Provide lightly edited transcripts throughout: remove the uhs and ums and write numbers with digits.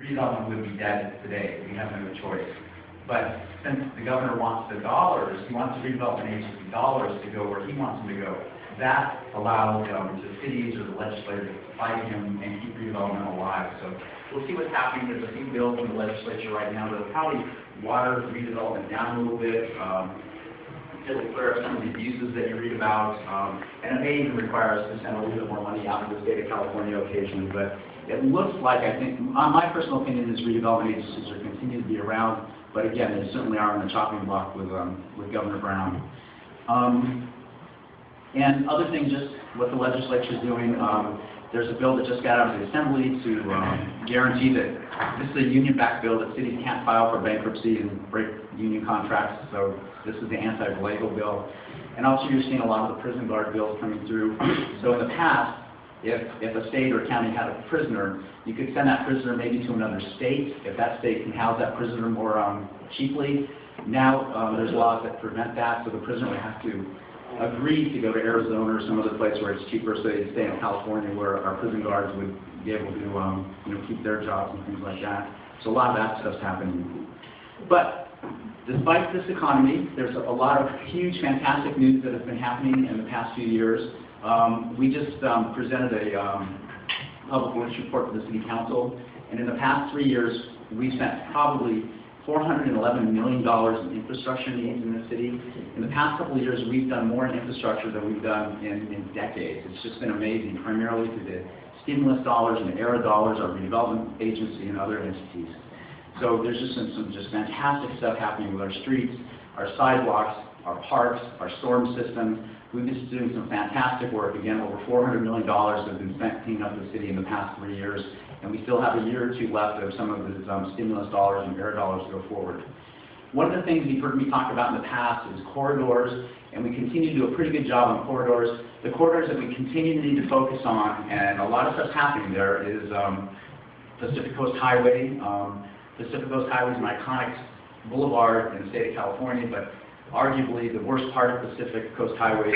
redevelopment would be dead today. We have no choice. But since the governor wants the dollars, he wants the redevelopment agency dollars to go where he wants them to go. That allows the cities or the legislators to fight him and keep redevelopment alive. So we'll see what's happening. There's a few bills in the legislature right now that will probably water redevelopment down a little bit. It'll clear up some of the abuses that you read about, and it may even require us to send a little bit more money out to the state of California occasionally. But it looks like, I think, my personal opinion is redevelopment agencies are continuing to be around. But again, they certainly are on the chopping block with Governor Brown. And other things, just what the legislature is doing. There's a bill that just got out of the Assembly to guarantee that this is a union-backed bill, that cities can't file for bankruptcy and break union contracts. So this is the anti-Gallego bill. And also you're seeing a lot of the prison guard bills coming through. So in the past, if a state or county had a prisoner, you could send that prisoner maybe to another state if that state can house that prisoner more cheaply. Now there's laws that prevent that, so the prisoner would have to agree to go to Arizona or some other place where it's cheaper, so they'd stay in California where our prison guards would be able to keep their jobs and things like that. So a lot of that stuff's happening. But despite this economy, there's a lot of huge, fantastic news that has been happening in the past few years. We just presented a public works report to the City Council, and in the past 3 years, we've spent probably $411 million in infrastructure needs in the city. In the past couple of years, we've done more in infrastructure than we've done in decades. It's just been amazing, primarily through the stimulus dollars and the ERA dollars, our redevelopment agency, and other entities. So there's just some fantastic stuff happening with our streets, our sidewalks, our parks, our storm system. We've been doing some fantastic work. Again, over $400 million have been spent cleaning up the city in the past 3 years, and we still have a year or two left of some of the stimulus dollars and ERA dollars to go forward. One of the things you've heard me talk about in the past is corridors, and we continue to do a pretty good job on corridors. The corridors that we continue to need to focus on, and a lot of stuff's happening there, is Pacific Coast Highway. Pacific Coast Highway is an iconic boulevard in the state of California, but arguably the worst part of Pacific Coast Highway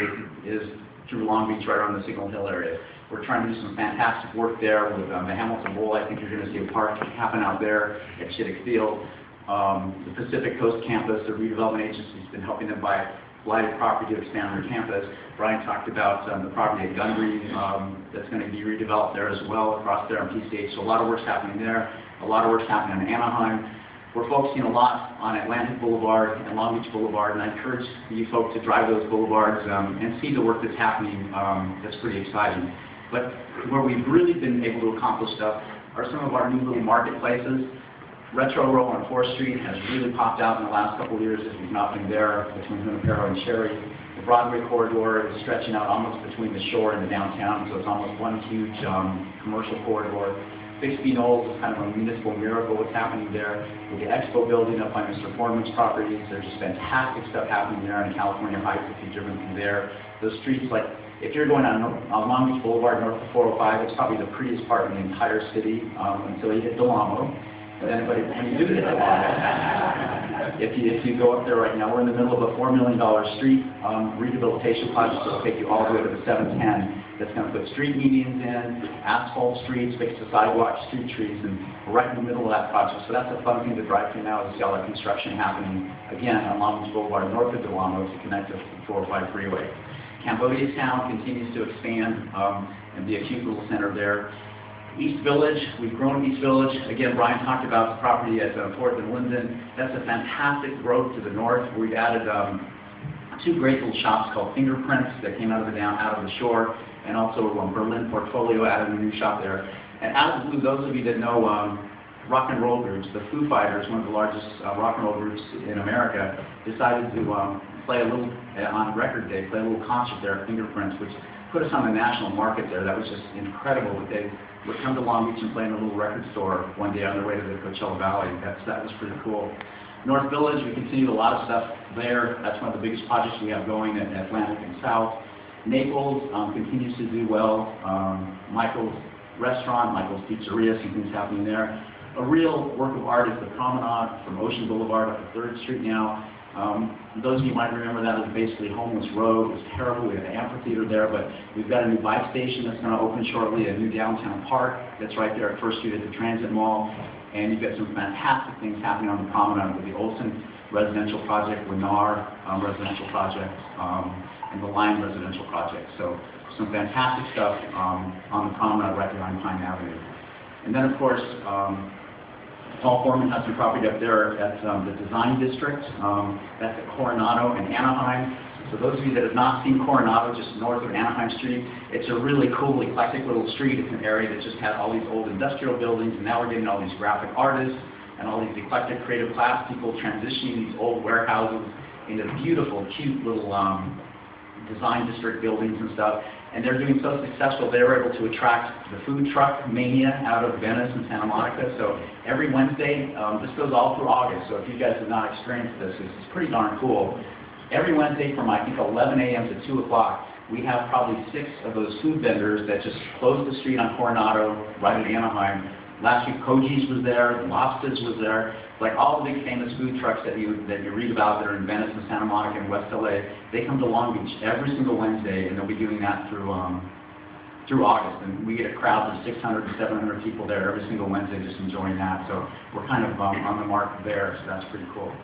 is through Long Beach, right around the Signal Hill area. We're trying to do some fantastic work there with the Hamilton Bowl. I think you're going to see a park happen out there at Chittick Field. The Pacific Coast campus, the redevelopment agency, has been helping them buy blighted property to expand their campus. Brian talked about the property at Gundry that's going to be redeveloped there as well across there on PCH. So a lot of work's happening there. A lot of work's happening in Anaheim. We're focusing a lot on Atlantic Boulevard and Long Beach Boulevard, and I encourage you folks to drive those boulevards and see the work that's happening. That's pretty exciting. But where we've really been able to accomplish stuff are some of our new little marketplaces. Retro Row on 4th Street has really popped out in the last couple of years as we've not been there between Junipero and Cherry. The Broadway corridor is stretching out almost between the shore and the downtown, so it's almost one huge commercial corridor. Bixby Knolls is kind of a municipal miracle what's happening there. With the Expo building up on Mr. Foreman's properties, there's just fantastic stuff happening there on California Heights if you've driven through there. Those streets, like if you're going on Long Beach Boulevard north of 405, it's probably the prettiest part in the entire city until you hit Del Amo. And then when you do hit Del Amo, if you go up there right now, we're in the middle of a $4 million street rehabilitation project that will take you all the way to the 710. That's going to put street medians in, asphalt streets, fix the sidewalks, street trees, and we're right in the middle of that project. So that's a fun thing to drive through now, is see all that construction happening, again, on Long Beach Boulevard north of Del Amo to connect to the 405 freeway. Cambodia Town continues to expand and be a cute little center there. East Village, we've grown East Village. Again, Brian talked about the property at 4th and Linden. That's a fantastic growth to the north. We've added two great little shops called Fingerprints that came out of the shore, and also Berlin Portfolio added a new shop there. And out of the blue, those of you that know rock and roll groups, the Foo Fighters, one of the largest rock and roll groups in America, decided to play a little, on record day, play a little concert there at Fingerprints, which put us on the national market there. That was just incredible that they would come to Long Beach and play in a little record store one day on their way to the Coachella Valley. That was pretty cool. North Village, we continued a lot of stuff there. That's one of the biggest projects we have going at Atlantic and South. Naples continues to do well. Michael's Restaurant, Michael's Pizzeria, some things happening there. A real work of art is the promenade from Ocean Boulevard up to 3rd Street now. Those of you might remember that was basically Homeless Road. It was terrible. We had an amphitheater there, but we've got a new bike station that's going to open shortly, a new downtown park that's right there at First Street at the Transit Mall, and you've got some fantastic things happening on the promenade with the Olson residential project, Lennar residential project, and the Lime residential project. So some fantastic stuff on the promenade right behind Pine Avenue. And then, of course, Paul Foreman has some property up there at the Design District. That's at Coronado and Anaheim. So those of you that have not seen Coronado, just north of Anaheim Street, it's a really cool, eclectic little street. It's an area that just had all these old industrial buildings, and now we're getting all these graphic artists and all these eclectic creative class people transitioning these old warehouses into beautiful, cute little design district buildings and stuff. And they're doing so successful, they were able to attract the food truck mania out of Venice and Santa Monica. So every Wednesday, this goes all through August, so if you guys have not experienced this, it's pretty darn cool. Every Wednesday from, I think, 11 a.m. to 2 o'clock, we have probably 6 of those food vendors that just close the street on Coronado, right at Anaheim. Last week, Koji's was there, Lobster's was there. Like all the big famous food trucks that you read about that are in Venice and Santa Monica and West LA, they come to Long Beach every single Wednesday, and they'll be doing that through August. And we get a crowd of 600 to 700 people there every single Wednesday just enjoying that. So we're kind of on the mark there, so that's pretty cool.